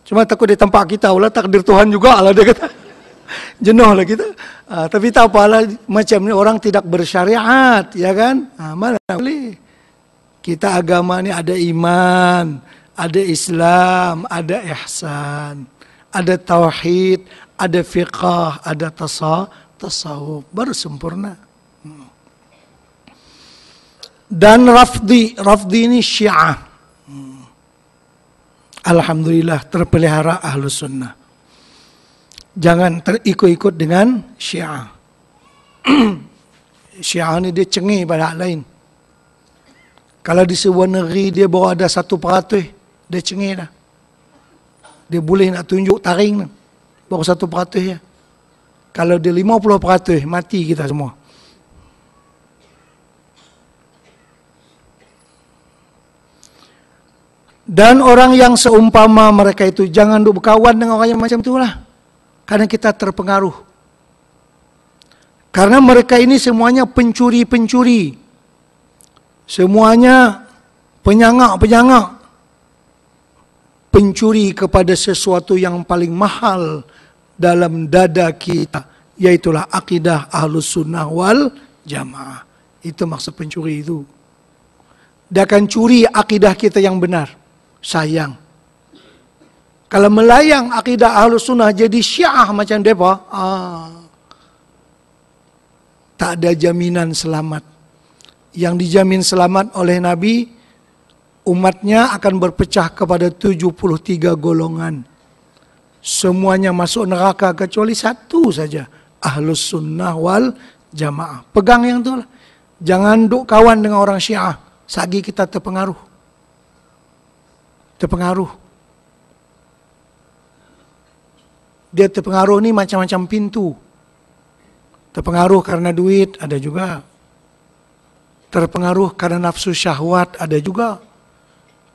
Cuma takut di tempat kita, ulah takdir Tuhan juga lah dia kata. Jenuh lah kita. Tapi tak apalah, macam ni orang tidak bersyariat, ya kan? Mana boleh. Kita agama ni ada iman, ada Islam, ada ihsan, ada tauhid, ada fiqh, ada tasawuf, baru sempurna. Dan Rafdi ini Syiah. Alhamdulillah terpelihara Ahlus Sunnah. Jangan terikut-ikut dengan Syiah. Syiah ni dia cengih pada hak lain. Kalau di sebuah negeri dia baru ada 1%, dia cengih dah. Dia boleh nak tunjuk taring dah. Baru 1% ya. Kalau dia 50%, mati kita semua. Dan orang yang seumpama mereka itu, jangan duk berkawan dengan orang yang macam itulah. Karena kita terpengaruh. Karena mereka ini semuanya pencuri-pencuri. Semuanya penyangak-penyangak. Pencuri kepada sesuatu yang paling mahal dalam dada kita. Yaitulah akidah Ahlus Sunnah wal Jamaah. Itu maksud pencuri itu. Dia akan curi akidah kita yang benar. Sayang. Kalau melayang akidah Ahlus Sunnah jadi Syiah macam mereka, tak ada jaminan selamat. Yang dijamin selamat oleh Nabi, umatnya akan berpecah kepada 73 golongan. Semuanya masuk neraka kecuali satu saja, Ahlus Sunnah wal Jamaah. Pegang yang tu lah. Jangan duk kawan dengan orang Syiah, sagi kita terpengaruh. Dia terpengaruh ni macam-macam pintu. Terpengaruh karena duit, ada juga. Terpengaruh karena nafsu syahwat, ada juga.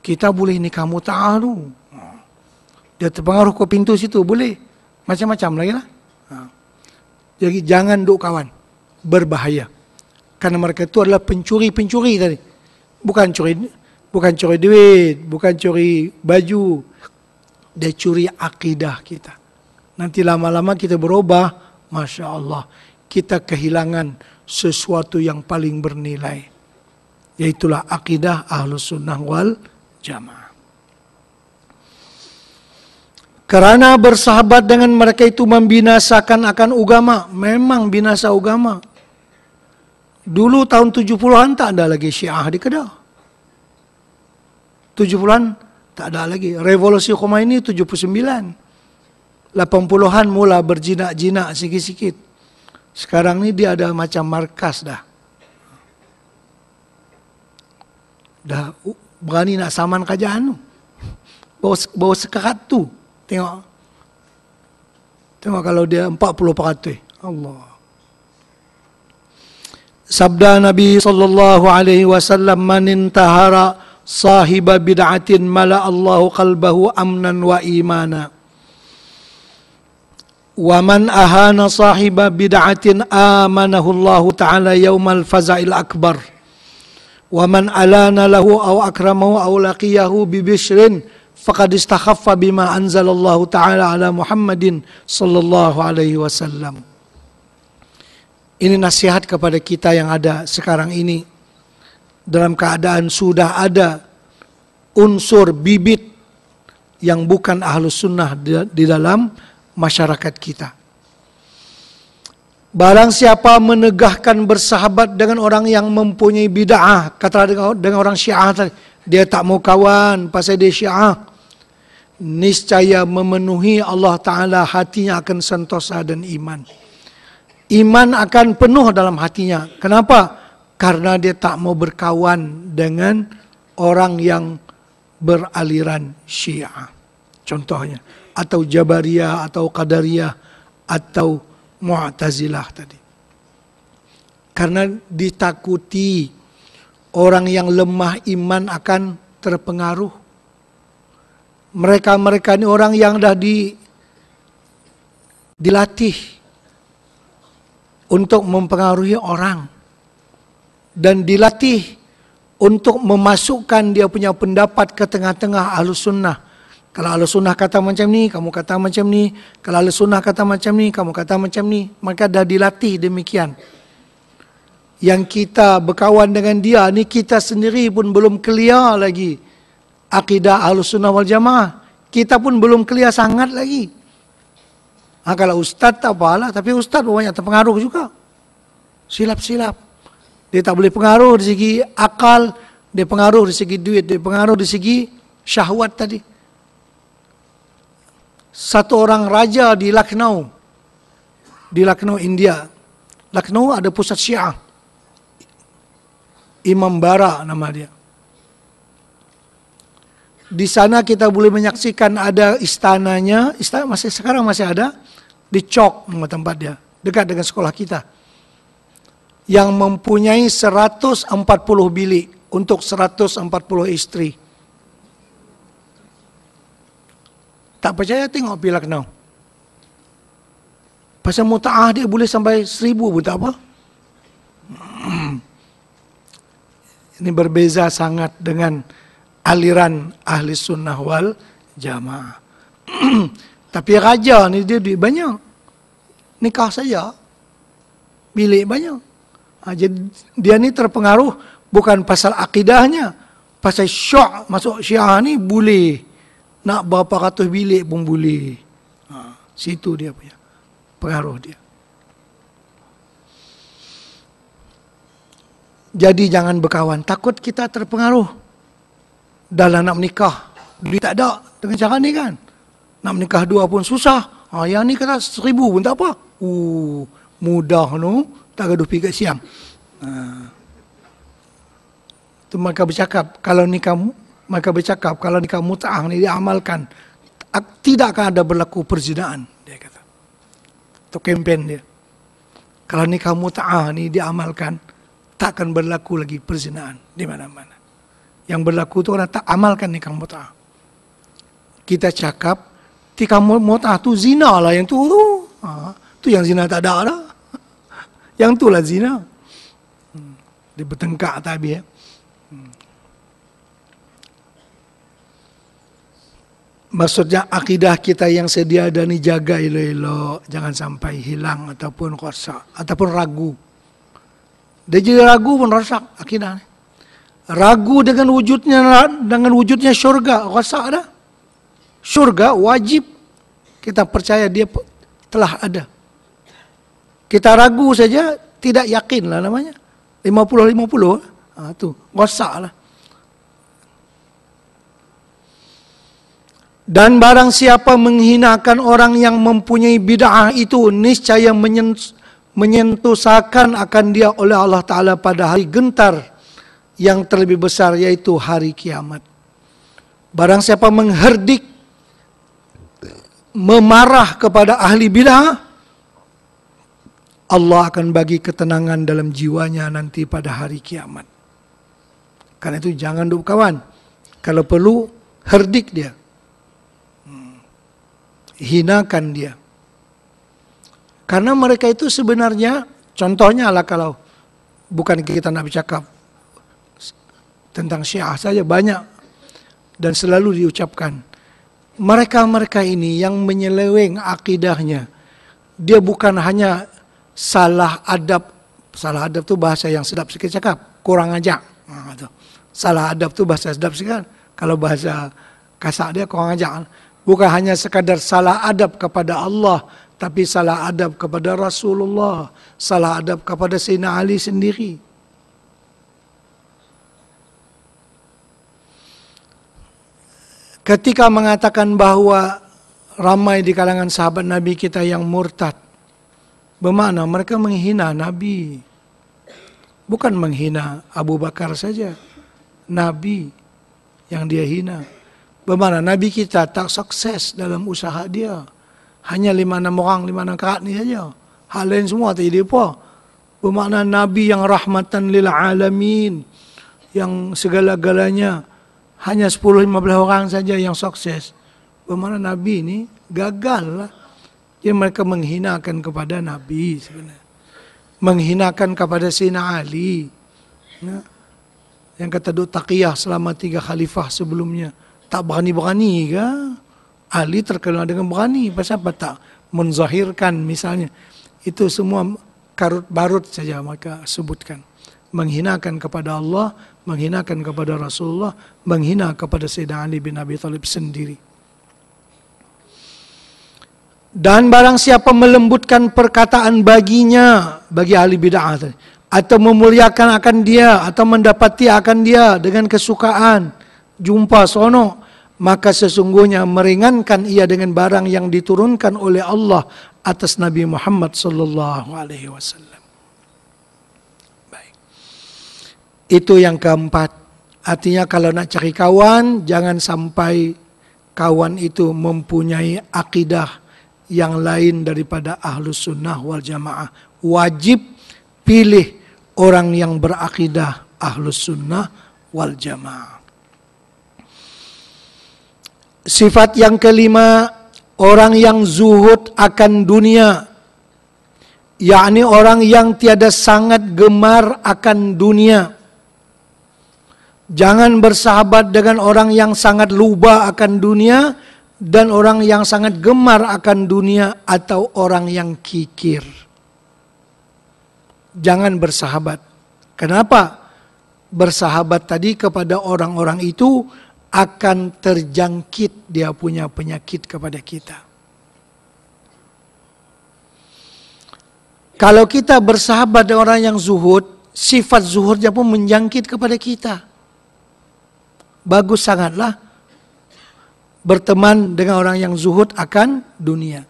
Kita boleh nikah mut'ah tu. Dia terpengaruh ke pintu situ, boleh. Macam-macam lagi lah. Jadi jangan duk kawan. Berbahaya. Karena mereka itu adalah pencuri-pencuri tadi. Bukan curi duit, bukan curi baju. Dia curi akidah kita. Nanti lama-lama kita berubah, Masya Allah. Kita kehilangan sesuatu yang paling bernilai. Yaitulah akidah Ahlus Sunnah wal Jamaah. Karena bersahabat dengan mereka itu membinasakan akan agama. Memang binasa agama. Dulu tahun 70-an tak ada lagi Syiah di Kedah. 70-an tak ada lagi. Revolusi Khomeini 79. 80-an mula berjinak-jinak sikit-sikit. Sekarang ni dia ada macam markas dah. Dah berani nak saman kerajaan tu. Bawa sekarat tu. Tengok kalau dia 40%. Allah. Sabda Nabi SAW, man intahara sahiba bid'atin mala Allahu qalbahu amnan wa imana. Wa man ahana sahiba bid'atin amanahu Allahu ta'ala yaumal faza'il akbar. Wa man alana lahu aw akramahu aw laqiyahu bi bishrin faqad istakhaffa bima anzalallahu ta'ala ala Muhammadin sallallahu alaihi wasallam. Ini nasihat kepada kita yang ada sekarang ini. Dalam keadaan sudah ada unsur bibit yang bukan Ahlus Sunnah di dalam masyarakat kita. Barang siapa menegahkan bersahabat dengan orang yang mempunyai bid'ah, kata dengan orang Syiah tadi, dia tak mau kawan pasal dia Syiah, niscaya memenuhi Allah Ta'ala, hatinya akan sentosa dan iman. Iman akan penuh dalam hatinya. Kenapa? Karena dia tak mau berkawan dengan orang yang beraliran Syiah. Contohnya. Atau Jabariyah, atau Qadariyah, atau Mu'tazilah tadi. Karena ditakuti orang yang lemah iman akan terpengaruh. Mereka-mereka ini orang yang dah dilatih untuk mempengaruhi orang. Dan dilatih untuk memasukkan dia punya pendapat ke tengah-tengah Ahlus Sunnah. Kalau ahli sunnah kata macam ni, kamu kata macam ni. Kalau ahli sunnah kata macam ni, kamu kata macam ni. Maka dah dilatih demikian. Yang kita berkawan dengan dia ni, kita sendiri pun belum clear lagi akidah ahli sunnah wal jamaah. Kita pun belum clear sangat lagi. Kalau ustaz tak apalah, tapi ustaz banyak terpengaruh juga. Silap-silap. Dia tak boleh pengaruh dari segi akal, dia pengaruh dari segi duit, dia pengaruh dari segi syahwat tadi. Satu orang raja di Lucknow, India. Lucknow ada pusat Syiah. Imam Bara nama dia. Di sana kita boleh menyaksikan ada istananya, istana sekarang masih ada, di Chowk nama tempat dia, dekat dengan sekolah kita. Yang mempunyai 140 bilik untuk 140 isteri. Tak percaya tengok pergi Lucknow. Pasal muta'ah dia boleh sampai 1,000 pun tak apa. Ini berbeza sangat dengan aliran ahli sunnah wal jamaah. Tapi raja ni dia duit banyak. Nikah saja. Bilik banyak. Jadi dia ni terpengaruh bukan pasal akidahnya. Pasal syok masuk Syiah ni boleh. Nak berapa ratus bilik pun boleh. Situ dia punya pengaruh dia. Jadi jangan berkawan. Takut kita terpengaruh. Dalam nak menikah. Duit tak ada dengan cara ni kan. Nak menikah dua pun susah. Yang ni kata 1,000 pun tak apa. Mudah no. Tak gaduh pergi kat Siam. Itu mereka bercakap. Kalau nikah mut'ah ni diamalkan. Tidak akan ada berlaku perzinaan. Dia kata. Itu kempen dia. Kalau nikah mut'ah ni diamalkan. Tak akan berlaku lagi perzinaan di mana-mana. Yang berlaku itu orang tak amalkan nikah mut'ah. Kita cakap, nikah mut'ah tu zina lah yang tu. Tu yang zina tak ada lah. Yang tu lah zina. Dia bertengkar tadi ya. Maksudnya akidah kita yang sedia ada ni jaga elok-elok. Jangan sampai hilang ataupun rosak. Ataupun ragu. Dia jadi ragu pun rosak akidah ni. Ragu dengan wujudnya syurga, rosak dah. Syurga wajib kita percaya dia telah ada. Kita ragu saja tidak yakin lah namanya. 50-50 tu rosak lah. Dan barang siapa menghinakan orang yang mempunyai bid'ah itu niscaya menyentuh seakan akan dia oleh Allah Ta'ala pada hari gentar yang terlebih besar yaitu hari kiamat. Barang siapa mengherdik, memarah kepada ahli bid'ah, Allah akan bagi ketenangan dalam jiwanya nanti pada hari kiamat. Karena itu jangan duk kawan. Kalau perlu, herdik dia. Hinakan dia. Karena mereka itu sebenarnya, contohnya lah kalau bukan kita nak bercakap tentang Syiah saja, banyak dan selalu diucapkan. Mereka-mereka ini yang menyeleweng akidahnya, dia bukan hanya salah adab. Salah adab tu bahasa yang sedap sikit cakap, kurang ajar. Salah adab tu bahasa sedap sikit. Kalau bahasa kasar dia kurang ajar. Bukan hanya sekadar salah adab kepada Allah, tapi salah adab kepada Rasulullah, salah adab kepada Sayyidina Ali sendiri. Ketika mengatakan bahawa ramai di kalangan sahabat Nabi kita yang murtad, bermakna mereka menghina Nabi. Bukan menghina Abu Bakar saja, Nabi yang dia hina. Bermakna Nabi kita tak sukses dalam usaha dia. Hanya 5-6 orang, 5-6 karat ni saja. Hal lain semua tak jadi apa. Bermakna Nabi yang rahmatan lil alamin, yang segala-galanya, hanya 10-15 orang saja yang sukses. Bermakna Nabi ni gagal lah. Jadi mereka menghinakan kepada Nabi sebenarnya. Menghinakan kepada Sayyidina Ali. Yang kata duk taqiyah selama 3 khalifah sebelumnya. Tak berani-berani ke? Ali terkenal dengan berani. Pasal apa tak menzahirkan misalnya. Itu semua karut barut saja mereka sebutkan. Menghinakan kepada Allah, menghinakan kepada Rasulullah, menghina kepada Sayyidina Ali bin Abi Thalib sendiri. Dan barang siapa melembutkan perkataan baginya, bagi ahli bid'ah tadi, atau memuliakan akan dia, atau mendapati akan dia dengan kesukaan, jumpa sono, maka sesungguhnya meringankan ia dengan barang yang diturunkan oleh Allah atas Nabi Muhammad sallallahu alaihi wasallam. Baik. Itu yang keempat. Artinya kalau nak cari kawan, jangan sampai kawan itu mempunyai akidah yang lain daripada Ahlus Sunnah wal Jamaah. Wajib pilih orang yang berakidah Ahlus Sunnah wal Jamaah. Sifat yang kelima, orang yang zuhud akan dunia, yakni orang yang tiada sangat gemar akan dunia. Jangan bersahabat dengan orang yang sangat luba akan dunia dan orang yang sangat gemar akan dunia atau orang yang kikir. Jangan bersahabat. Kenapa? Bersahabat tadi kepada orang-orang itu akan terjangkit dia punya penyakit kepada kita. Kalau kita bersahabat dengan orang yang zuhud, sifat zuhudnya pun menjangkit kepada kita. Bagus sangatlah berteman dengan orang yang zuhud akan dunia.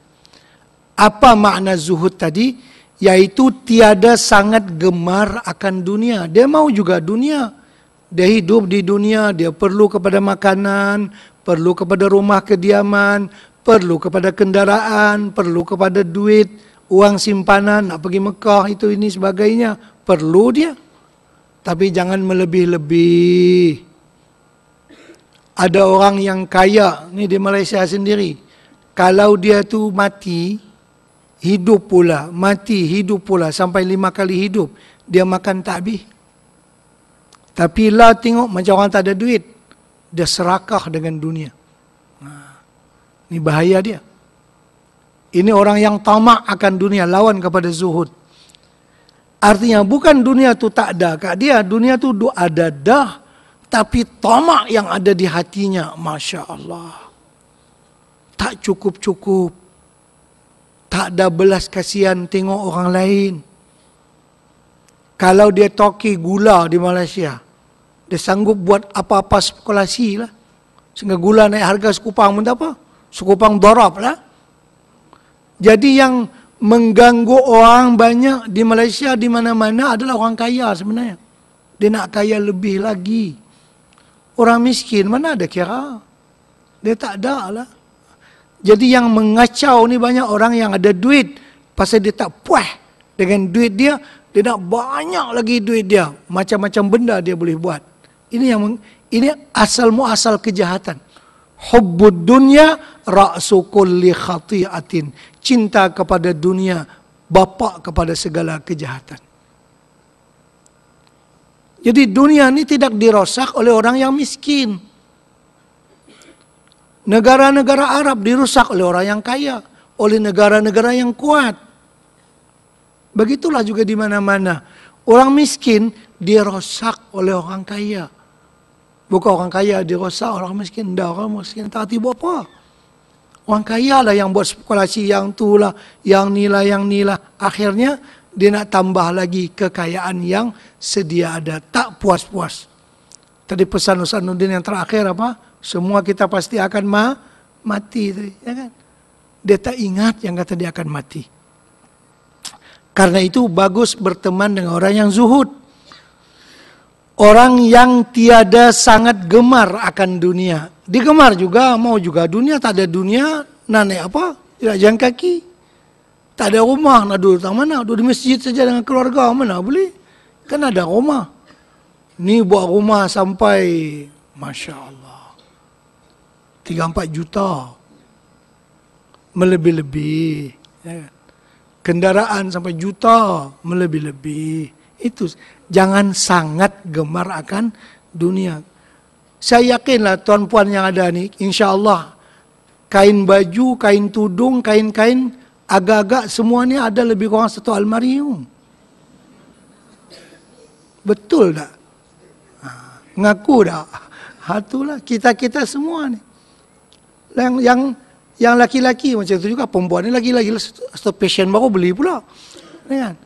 Apa makna zuhud tadi? Yaitu tiada sangat gemar akan dunia. Dia mau juga dunia. Dia hidup di dunia, dia perlu kepada makanan, perlu kepada rumah kediaman, perlu kepada kendaraan, perlu kepada duit, uang simpanan, nak pergi Mekah, itu ini sebagainya. Perlu dia. Tapi jangan melebih-lebih. Ada orang yang kaya, ni di Malaysia sendiri. Kalau dia tu mati, hidup pula, mati, hidup pula, sampai 5 kali hidup, dia makan tak habis. Tapi lah tengok macam orang tak ada duit, dia serakah dengan dunia. Ini bahaya dia. Ini orang yang tamak akan dunia, lawan kepada zuhud. Artinya bukan dunia tu tak ada kat dia, dunia tu ada dah. Tapi tamak yang ada di hatinya, Masya Allah, tak cukup-cukup. Tak ada belas kasihan tengok orang lain. Kalau dia toki gula di Malaysia, dia sanggup buat apa-apa spekulasi lah. Sehingga gula naik harga sekupang pun tak apa. Sekupang darab lah. Jadi yang mengganggu orang banyak di Malaysia, di mana-mana adalah orang kaya sebenarnya. Dia nak kaya lebih lagi. Orang miskin mana ada kira? Dia tak ada lah. Jadi yang mengacau ni banyak orang yang ada duit. Pasal dia tak puas dengan duit dia. Dia nak banyak lagi duit dia. Macam-macam benda dia boleh buat. Ini asal muasal kejahatan. Hubbud dunya ra'su kulli khati'atin. Cinta kepada dunia, bapa kepada segala kejahatan. Jadi dunia ini tidak dirosak oleh orang yang miskin. Negara-negara Arab dirusak oleh orang yang kaya, oleh negara-negara yang kuat. Begitulah juga di mana-mana. Orang miskin dirosak oleh orang kaya. Bukan orang kaya dirosak orang miskin. Dah orang miskin tak hati buat apa. Orang kaya lah yang buat spekulasi yang tu lah, yang ni lah. Akhirnya dia nak tambah lagi kekayaan yang sedia ada. Tak puas-puas. Tadi pesan Ustaz Nurdin yang terakhir apa? Semua kita pasti akan mati. Ya kan? Dia tak ingat yang kata dia akan mati. Karena itu bagus berteman dengan orang yang zuhud. Orang yang tiada sangat gemar akan dunia. Digemar juga, mau juga dunia. Tak ada dunia, nak naik apa? Tidak jalan kaki. Tak ada rumah, nak duduk tak mana? Duduk di masjid saja dengan keluarga, mana boleh? Kan ada rumah. Ni buat rumah sampai, Masya Allah, 3-4 juta. Melebih-lebih. Ya. Kendaraan sampai juta, melebih-lebih. Itu, jangan sangat gemar akan dunia. Saya yakinlah tuan-puan yang ada ni, insya Allah, kain baju, kain tudung, kain-kain, agak-agak semua ni ada lebih kurang satu almari. Betul tak? Ngaku tak? Itulah kita semua ni. Yang laki-laki macam tu juga, perempuan ni lagi-lagi satu passion baru beli pula. Kan?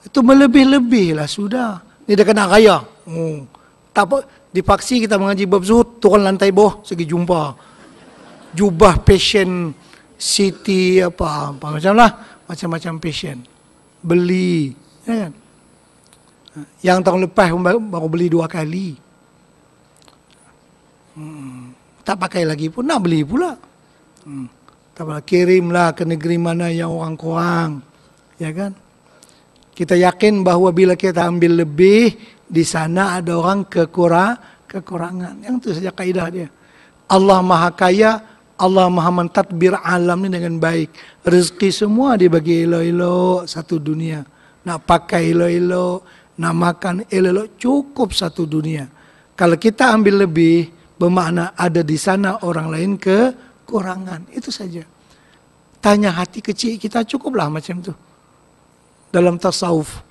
Itu melebih-lebih lah sudah. Ni dah kena raya. Tak apa, dipaksi kita mengaji bab zuhud, turun lantai bawah, segi jumpa. Jubah passion city apa macam lah, macam-macam passion. Beli. Kan? Yang tahun lepas baru beli 2 kali. Tak pakai lagi pun nak beli pula. Tak apa, kirimlah ke negeri mana yang orang kurang. Ya kan? Kita yakin bahawa bila kita ambil lebih, di sana ada orang kekurangan. Yang itu saja kaidah dia. Allah Maha Kaya, Allah Maha mentadbir alam ni dengan baik. Rezeki semua dibagi elok-elok satu dunia. Nak pakai elok-elok, nak makan elok-elok, cukup satu dunia. Kalau kita ambil lebih, bermakna ada di sana orang lain kekurangan. Itu saja. Tanya hati kecil kita, cukuplah macam tu. Dalam tasawuf.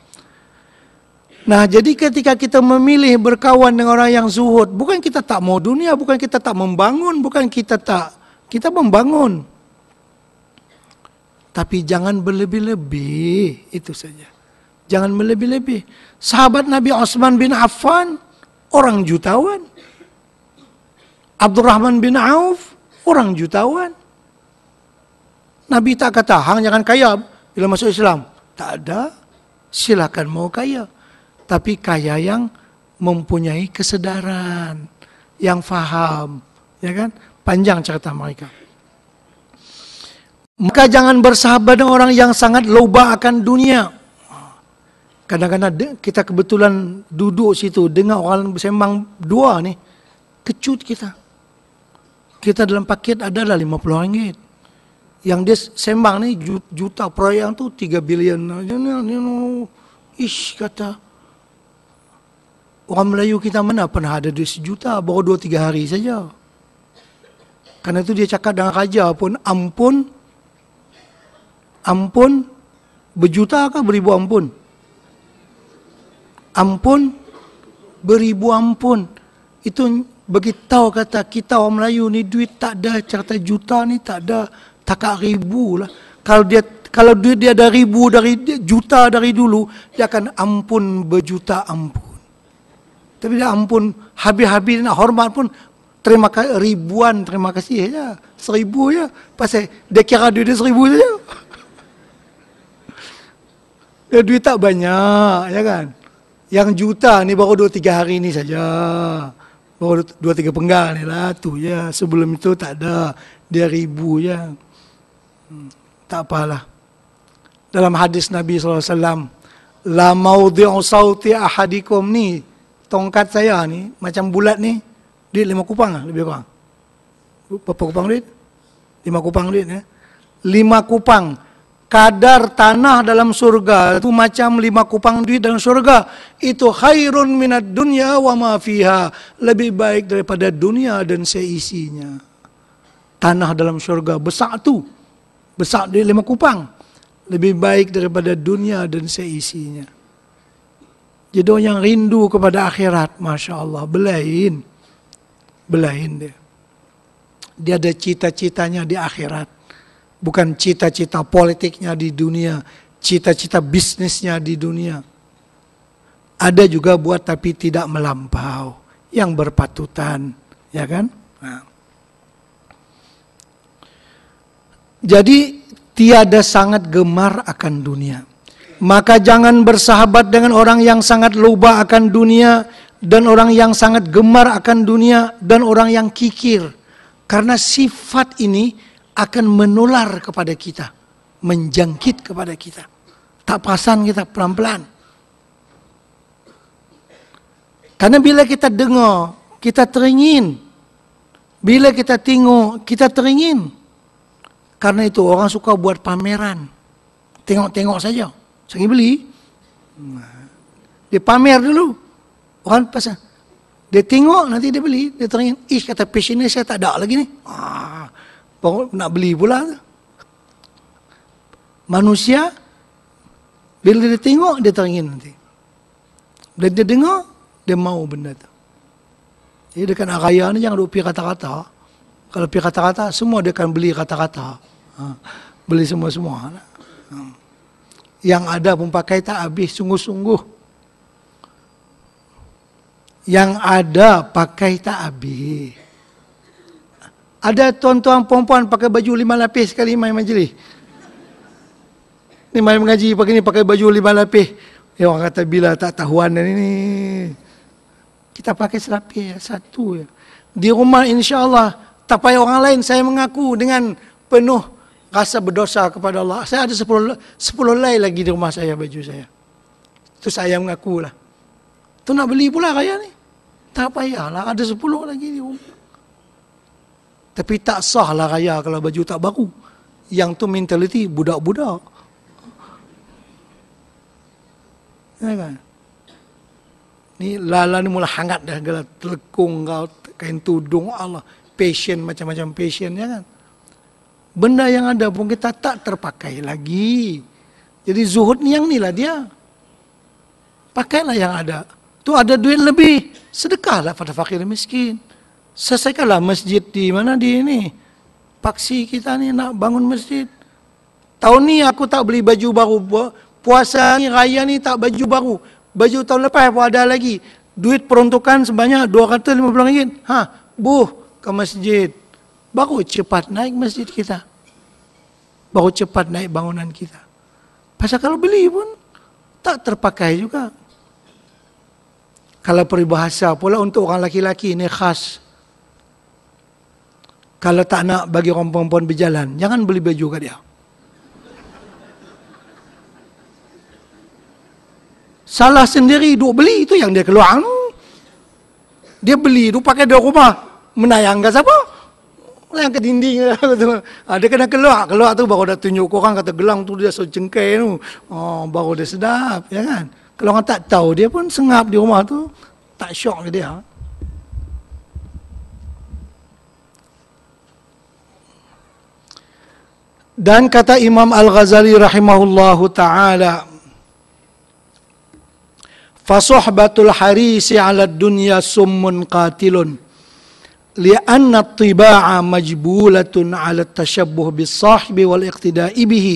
Nah, jadi ketika kita memilih berkawan dengan orang yang zuhud, bukan kita tak mau dunia, bukan kita tak membangun, bukan kita membangun. Tapi jangan berlebih-lebih, itu saja. Jangan berlebih-lebih. Sahabat Nabi Utsman bin Affan, orang jutawan. Abdurrahman bin Auf, orang jutawan. Nabi tak kata, hang jangan kaya bila masuk Islam. Tak ada, silakan mau kaya. Tapi kaya yang mempunyai kesedaran, yang faham. Ya kan? Panjang cerita mereka. Maka jangan bersahabat dengan orang yang sangat loba akan dunia. Kadang-kadang kita kebetulan duduk situ, dengar orang bersembang dua ni, kecut kita. Kita dalam paket adalah RM50. Yang dia sembang ni juta, proyek tu 3 bilion. Ish, kata. Orang Melayu kita mana pernah ada duit 1 juta, baru 2-3 hari saja. Karena itu dia cakap dengan raja pun, ampun, berjuta ke beribu ampun? Ampun, beribu ampun. Itu beritahu kata kita orang Melayu ni duit tak ada, cerita juta ni tak ada, takak ribu lah. Kalau duit dia ada ribu, dari juta dari dulu, dia akan ampun berjuta ampun. Tapi dia ampun habis-habis nak hormat pun terima kasih ribuan, terima kasih aja. 1000 je. Pasal dia kira duit dia 1000 saja. Dia duit tak banyak, ya kan? Yang juta ni baru 2-3 hari ni saja. Baru 2-3 penggal ni lah tu je. Sebelum itu tak ada. Dia 1000 je. Tak apalah. Dalam hadis Nabi SAW, la maudhi'u sauti ahadikum ni, tongkat saya ni, macam bulat ni, duit 5 kupang lah, lebih kurang. Berapa kupang duit? 5 kupang duit ya. 5 kupang. Kadar tanah dalam surga itu macam 5 kupang duit dalam surga. Itu khairun minad dunya wa ma fiha. Lebih baik daripada dunia dan seisinya. Tanah dalam surga besar tu. Besar duit 5 kupang. Lebih baik daripada dunia dan seisinya. Jadi orang yang rindu kepada akhirat, Masya Allah, belain dia. Dia ada cita-citanya di akhirat. Bukan cita-cita politiknya di dunia, cita-cita bisnisnya di dunia. Ada juga buat tapi tidak melampau, yang berpatutan, ya kan? Nah. Jadi tiada sangat gemar akan dunia. Maka jangan bersahabat dengan orang yang sangat luba akan dunia, dan orang yang sangat gemar akan dunia, dan orang yang kikir. Karena sifat ini akan menular kepada kita, menjangkit kepada kita. Tak perasan kita, pelan-pelan. Karena bila kita dengar, kita teringin. Bila kita tengok, kita teringin. Karena itu orang suka buat pameran. Tengok-tengok saja. Saya beli. Dia pamer dulu. Orang pasal. Dia tengok, nanti dia beli. Dia teringin. Ish, kata passion ni saya tak ada lagi ni. baru nak beli pula. Manusia, bila dia tengok, dia teringin nanti. Bila dia dengar, dia mau benda tu. Jadi dekat nak raya ni jangan duk pergi kata-kata. Kalau pergi kata-kata, semua dia akan beli kata-kata. Beli semua-semua. Yang ada pun pakai tak habis, sungguh-sungguh. Yang ada pakai tak habis. Ada tuan-tuan perempuan pakai baju 5 lapis sekali main majlis. Ni main mengaji pagi ni pakai baju 5 lapis. Orang kata bila tak tahuan ni. Kita pakai selapis satu je. Di rumah insya-Allah tak payah orang lain, saya mengaku dengan penuh rasa berdosa kepada Allah. Saya ada 10 helai lagi di rumah saya baju saya. Itu saya mengaku lah. Tu nak beli pula raya ni. Tak payahlah, ada 10 lagi di rumah. Tapi tak sah lah raya kalau baju tak baru. Yang tu mentaliti budak-budak. Ya kan? Ni lala ni mula hangat dah, gala telekung kau, kain tudung Allah, passion macam-macam passion, ya kan? Benda yang ada pun kita tak terpakai lagi. Jadi zuhud ni yang ni lah dia. Pakailah yang ada. Tu ada duit lebih, sedekahlah pada fakir miskin. Selesaikanlah masjid di mana di ini. Paksi kita ni nak bangun masjid. Tahun ni aku tak beli baju baru. Puasa ni, raya ni tak baju baru. Baju tahun lepas pun ada lagi. Duit peruntukan sebanyak RM250. Ke masjid. Baru cepat naik masjid kita. Baru cepat naik bangunan kita. Pasal kalau beli pun tak terpakai juga. Kalau peribahasa pula untuk orang laki-laki ni khas. Kalau tak nak bagi orang perempuan berjalan, jangan beli baju kat dia. Salah sendiri, duk beli itu yang dia keluar. Dia beli tu pakai di rumah. Menayang ke siapa? Menayang ke dinding. Dia kena keluar. Keluar tu baru dah tunjuk korang kata gelang tu dia so cengkai tu. Baru dia sedap. Ya kan? Kalau orang tak tahu, dia pun sengap di rumah tu. Tak syok ke dia. Dan kata Imam Al-Ghazali rahimahullahu ta'ala, فصحبة الحريص على الدنيا سم قاتل لأن الطباع مجبولة على التشبه بالصاحب والاقتداء به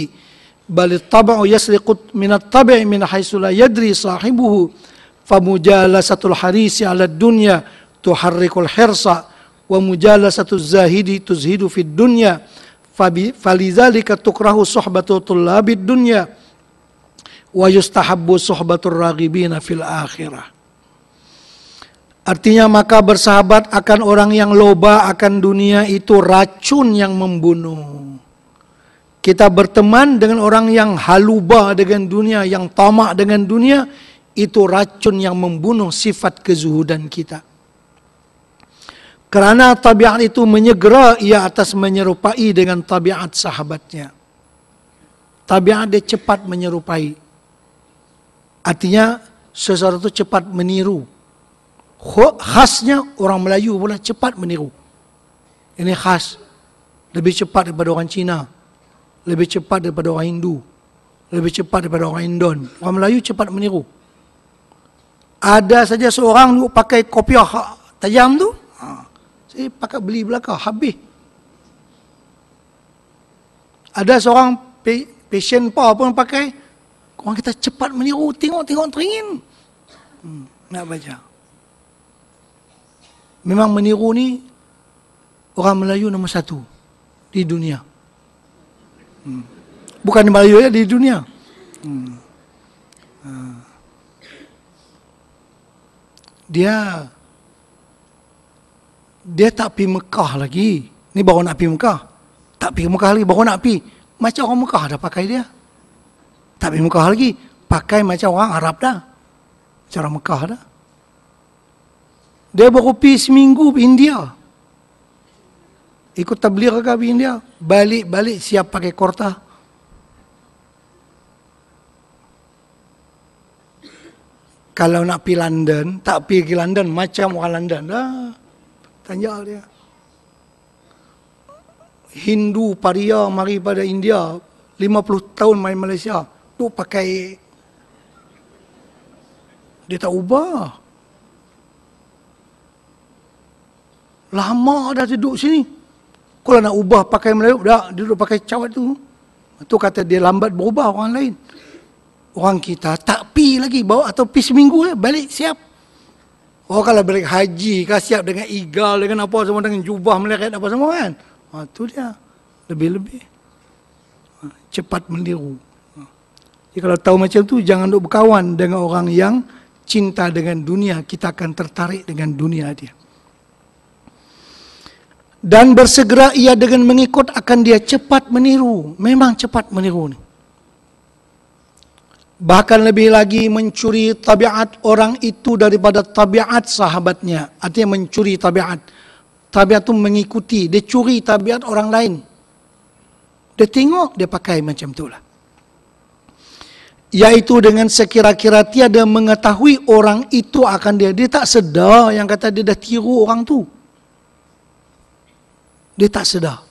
بل الطبع يسرق من الطبع من حيث لا يدري صاحبه فمجالسة الحريص على الدنيا تحرك الحرص ومجالسة الزاهد تزهد في الدنيا فلذلك تكره صحبة طلاب الدنيا wa yustahabbu suhbatur raghibina fil akhirah. Artinya maka bersahabat akan orang yang loba akan dunia itu racun yang membunuh. Kita berteman dengan orang yang haluba dengan dunia, yang tamak dengan dunia, itu racun yang membunuh sifat kezuhudan kita. Kerana tabiat itu menyegera ia atas menyerupai dengan tabiat sahabatnya. Tabiat dia cepat menyerupai. Artinya seseorang itu cepat meniru. Khasnya orang Melayu pula cepat meniru. Ini khas. Lebih cepat daripada orang Cina. Lebih cepat daripada orang Hindu. Lebih cepat daripada orang Indon. Orang Melayu cepat meniru. Ada saja seorang pakai kopiah tajam tu. Saya pakai beli belakang, habis. Ada seorang passion pun pakai. Orang kita cepat meniru, tengok teringin. Nak baca. Memang meniru ni orang Melayu nombor 1 di dunia. Bukan di Melayu ya, di dunia. Dia tak pergi Mekah lagi. Ni baru nak pergi Mekah. Tak pergi Mekah lagi, baru nak pergi. Macam orang Mekah dah pakai dia. Tak pergi Mekah lagi, pakai macam orang Arab dah. Cara Mekah dah. Dia baru pergi seminggu pergi India. Ikut tabligh ke pergi India. Balik siap pakai kurta. Kalau nak pergi London, tak pergi London macam orang London dah. Tanya dia. Hindu paria mari pada India, 50 tahun main Malaysia, duk pakai, dia tak ubah. Lama dah duduk sini. Kalau nak ubah pakai Melayu, dah duduk pakai cawat tu. Itu kata dia lambat berubah orang lain. Orang kita tak pi lagi, bawa atau pi seminggu balik siap. Oh kalau balik haji kan siap dengan igal, dengan apa semua, dengan jubah meleret apa semua kan. Tu dia. Lebih-lebih. Cepat meniru. Jadi kalau tahu macam tu, jangan duk berkawan dengan orang yang cinta dengan dunia. Kita akan tertarik dengan dunia dia. Dan bersegera ia dengan mengikut, akan dia cepat meniru. Memang cepat meniru ni. Bahkan lebih lagi mencuri tabiat orang itu daripada tabiat sahabatnya. Artinya mencuri tabiat. Tabiat itu mengikuti. Dia curi tabiat orang lain. Dia tengok, dia pakai macam itulah. Iaitu dengan sekira-kira tiada mengetahui orang itu akan dia. Dia tak sedar yang kata dia dah tiru orang tu. Dia tak sedar.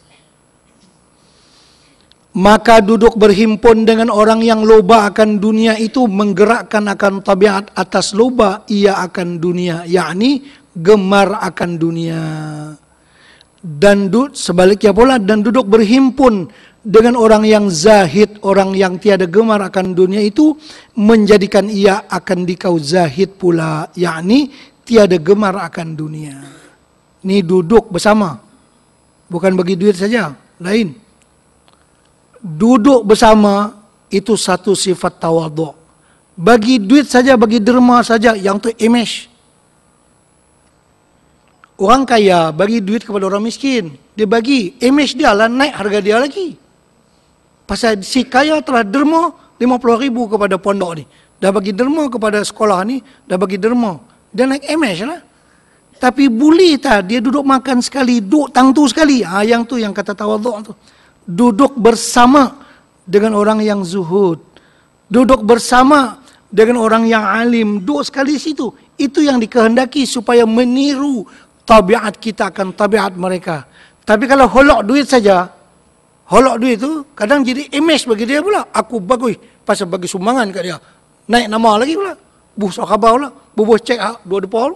Maka duduk berhimpun dengan orang yang loba akan dunia itu menggerakkan akan tabiat atas loba ia akan dunia, yakni gemar akan dunia. Dan sebaliknya pula, dan duduk berhimpun dengan orang yang zahid, orang yang tiada gemar akan dunia itu menjadikan ia akan dikau zahid pula, yakni tiada gemar akan dunia. Ni duduk bersama, bukan bagi duit saja, lain. Duduk bersama itu satu sifat tawaduk. Bagi duit saja, bagi derma saja, yang tu image. Orang kaya bagi duit kepada orang miskin, dia bagi image dia lah, naik harga dia lagi. Pasal si kaya telah derma 50,000 kepada pondok ni, dah bagi derma kepada sekolah ni, dah bagi derma, dia naik image lah. Tapi boleh tak dia duduk makan sekali, duduk tangtu sekali? Yang tu yang kata tawaduk tu. Duduk bersama dengan orang yang zuhud. Duduk bersama dengan orang yang alim. Duduk sekali situ. Itu yang dikehendaki supaya meniru tabiat kita akan tabiat mereka. Tapi kalau holok duit saja, holok duit tu kadang jadi image bagi dia pula. Aku bagus pasal bagi sumbangan kat dia. Naik nama lagi pula. Buh sahabat pula. Bubuh cek dua depan.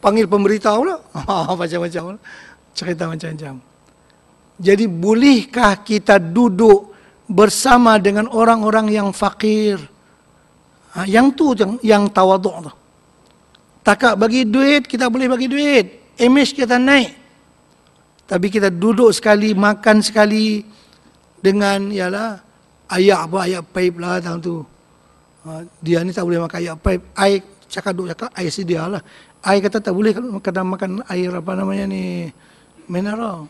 Panggil pemberitahu pula. Macam-macam pula. Cerita macam-macam. Jadi bolehkah kita duduk bersama dengan orang-orang yang fakir? Yang tu yang tawaduk tu. Takak bagi duit, kita boleh bagi duit. Image kita naik. Tapi kita duduk sekali, makan sekali dengan ialah ayak paip lah tang tu. Dia ni tak boleh makan ayak paip. Air cakap air sedia lah. Air kata tak boleh kadang makan air apa namanya ni, mineral.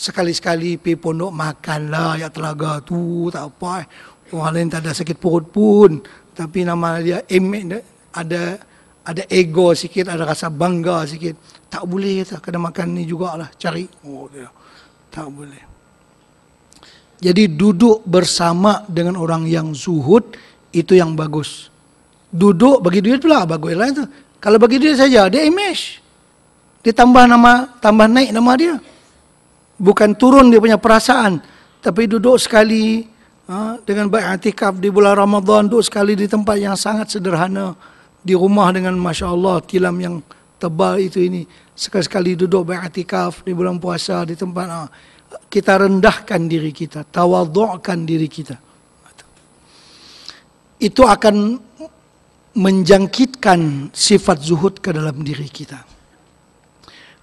Sekali-sekali pergi pondok makanlah ayak telaga tu, tak apa. Orang lain tak ada sakit perut pun. Tapi nama dia ada ego sikit, ada rasa bangga sikit. Tak boleh kata, kena makan ni jugalah, cari. Dia. Tak boleh. Jadi duduk bersama dengan orang yang zuhud, itu yang bagus. Duduk bagi duit pula, baguslah itu. Kalau bagi duit saja, dia image. Dia tambah naik nama dia. Bukan turun dia punya perasaan, tapi duduk sekali dengan beriktikaf di bulan Ramadan, duduk sekali di tempat yang sangat sederhana, di rumah dengan Masya Allah tilam yang tebal itu ini, sekali-sekali duduk beriktikaf di bulan puasa di tempat kita rendahkan diri kita, tawadukkan diri kita. Itu akan menjangkitkan sifat zuhud ke dalam diri kita.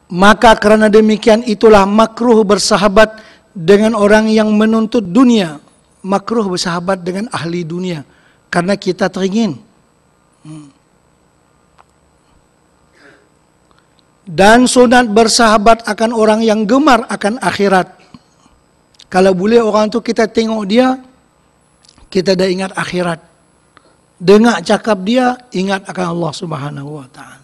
Maka kerana demikian itulah makruh bersahabat dengan orang yang menuntut dunia. Makruh bersahabat dengan ahli dunia. Karena kita teringin. Dan sunat bersahabat akan orang yang gemar akan akhirat. Kalau boleh orang tu kita tengok dia, kita dah ingat akhirat. Dengar cakap dia, ingat akan Allah Subhanahu Wa Taala.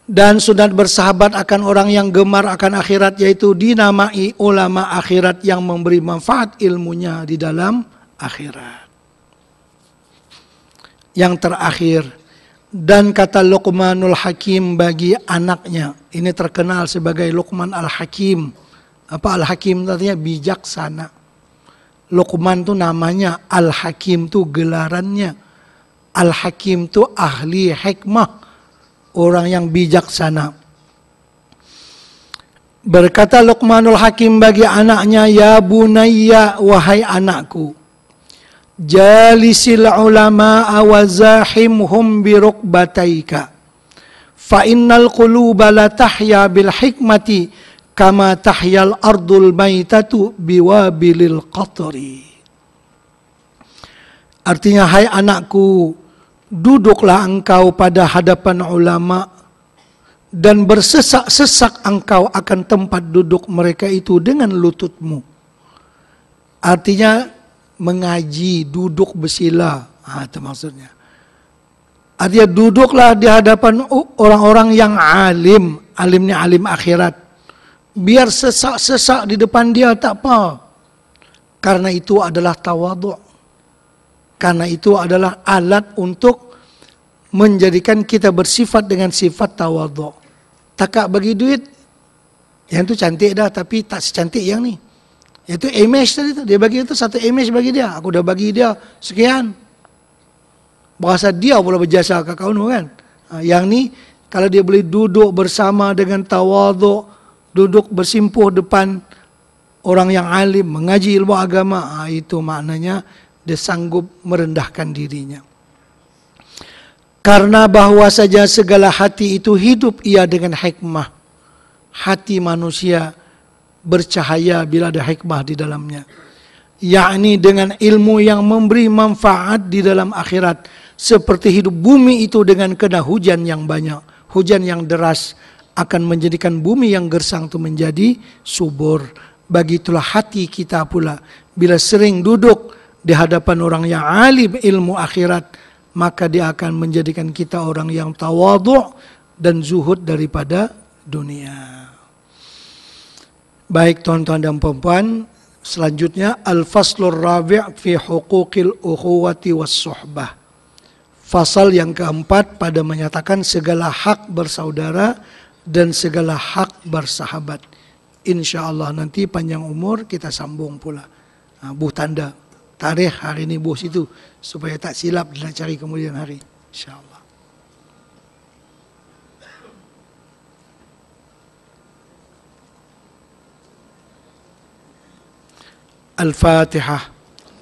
Dan sunat bersahabat akan orang yang gemar akan akhirat, yaitu dinamai ulama akhirat yang memberi manfaat ilmunya di dalam akhirat. Yang terakhir, Dan kata Luqmanul Hakim bagi anaknya, ini terkenal sebagai Luqman Al-Hakim. Apa Al-Hakim artinya? Bijaksana. Luqman itu namanya, Al-Hakim itu gelarannya. Al-Hakim itu ahli hikmah, orang yang bijaksana. Berkata Luqmanul Hakim bagi anaknya, ya bunayya, wahai anakku, jalisil ulama'a wa zahimhum birukbataika fa innal quluba la tahya bil hikmati kama tahyal ardul maitatu biwabilil qatri. Artinya, hai anakku, duduklah engkau pada hadapan ulama dan bersesak-sesak engkau akan tempat duduk mereka itu dengan lututmu. Artinya mengaji, duduk bersila. Itu maksudnya. Artinya duduklah di hadapan orang-orang yang alim. Alimnya alim akhirat. Biar sesak-sesak di depan dia tak apa. Karena itu adalah tawadhu'. Karena itu adalah alat untuk menjadikan kita bersifat dengan sifat tawadhu'. Takak bagi duit, yang itu cantik dah tapi tak secantik yang ni. Itu image tadi tu. Dia bagi itu satu image bagi dia. Aku dah bagi dia sekian. Berasa dia pula berjasa ke kau kan. Yang ni, kalau dia boleh duduk bersama dengan tawadhu', duduk bersimpuh depan orang yang alim, mengaji ilmu agama, itu maknanya dia sanggup merendahkan dirinya. Karena bahawa saja segala hati itu hidup ia dengan hikmah. Hati manusia bercahaya bila ada hikmah di dalamnya, yakni dengan ilmu yang memberi manfaat di dalam akhirat, seperti hidup bumi itu dengan kena hujan yang banyak. Hujan yang deras akan menjadikan bumi yang gersang itu menjadi subur. Begitulah hati kita pula, bila sering duduk di hadapan orang yang alim ilmu akhirat, maka dia akan menjadikan kita orang yang tawadhu' dan zuhud daripada dunia. Baik tuan-tuan dan puan-puan, selanjutnya Al-Faslur Rabi' fi Huquqil Ukhuwati was Suhbah. Fasal yang keempat pada menyatakan segala hak bersaudara dan segala hak bersahabat. InsyaAllah nanti panjang umur kita sambung pula. Buh tanda tarikh hari ini buh situ supaya tak silap nak cari kemudian hari. InsyaAllah. Al-Fatihah.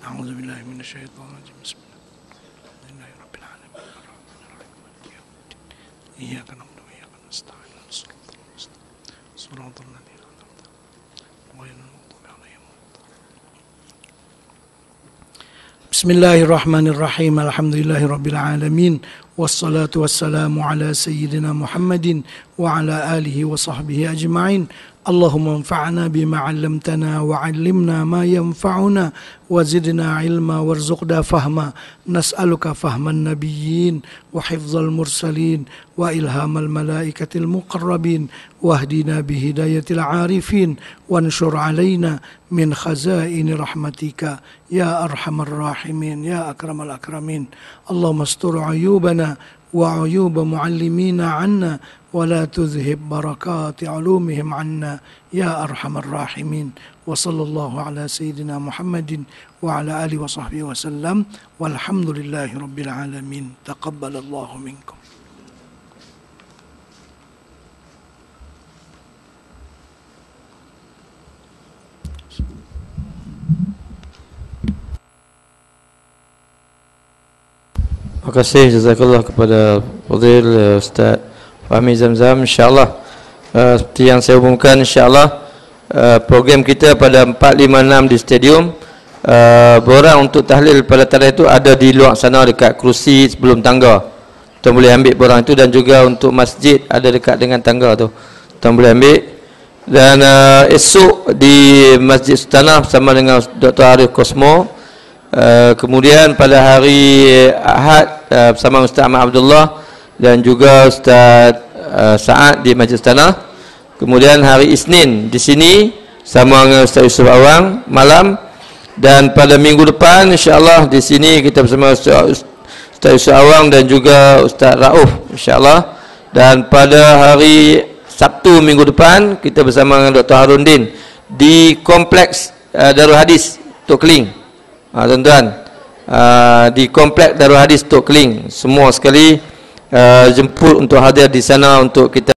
A'udzubillahi minasyaitonir rajim. Bismillahirrahmanirrahim. Iyyaka na'budu wa iyyaka nasta'in. Shiratal ladzina an'amta 'alaihim ghairil maghdubi 'alaihim waladdallin. Bismillahirrahmanirrahim. Alhamdulillahirabbil alamin. Wassalatu wassalamu ala sayyidina Muhammadin wa ala alihi wa sahbihi ajma'in. Allahumma anfa'na bima 'allamtana wa 'allimna ma yanfa'una wa zidna 'ilma warzuqna fahma. Nas'aluka fahman nabiyyin wa hifdzal mursalin wa ilhamal malaikatil muqarrabin wahdina bihidayatil 'arifin wanshur 'alaina min khazaini rahmatika ya arhamar rahimin ya akramal akramin. Allahumma astur 'uyubana wa 'uyuba mu'allimina 'anna ولا تذهب بركات علومهم عنا يا أرحم الراحمين وصلى الله على سيدنا محمد وعلى آله وصحبه وسلم والحمد لله رب العالمين تقبل الله منكم. Terima kasih jazakallah kepada Fadil Ustaz Fahmi Zamzam. InsyaAllah seperti yang saya umumkan, InsyaAllah program kita pada 456 di stadium. Borang untuk tahlil pada tarikh itu ada di luar sana dekat kerusi sebelum tangga. Tuan boleh ambil borang itu, dan juga untuk masjid ada dekat dengan tangga tu. Tuan boleh ambil. Dan esok di Masjid Sultanah bersama dengan Dr. Arif Kosmo. Kemudian pada hari Ahad bersama Ustaz Ahmad Abdullah dan juga Ustaz Sa'ad di Masjid Tanah. Kemudian hari Isnin di sini sama dengan Ustaz Yusuf Awang malam, dan pada minggu depan insya-Allah di sini kita bersama Ustaz Ustaz Yusuf Awang dan juga Ustaz Rauf, insya-Allah. Dan pada hari Sabtu minggu depan kita bersama dengan Dr. Harundin di kompleks Darul Hadis Tok Keling. Tuan-tuan, di kompleks Darul Hadis Tok Keling, semua sekali jemput untuk hadir di sana untuk kita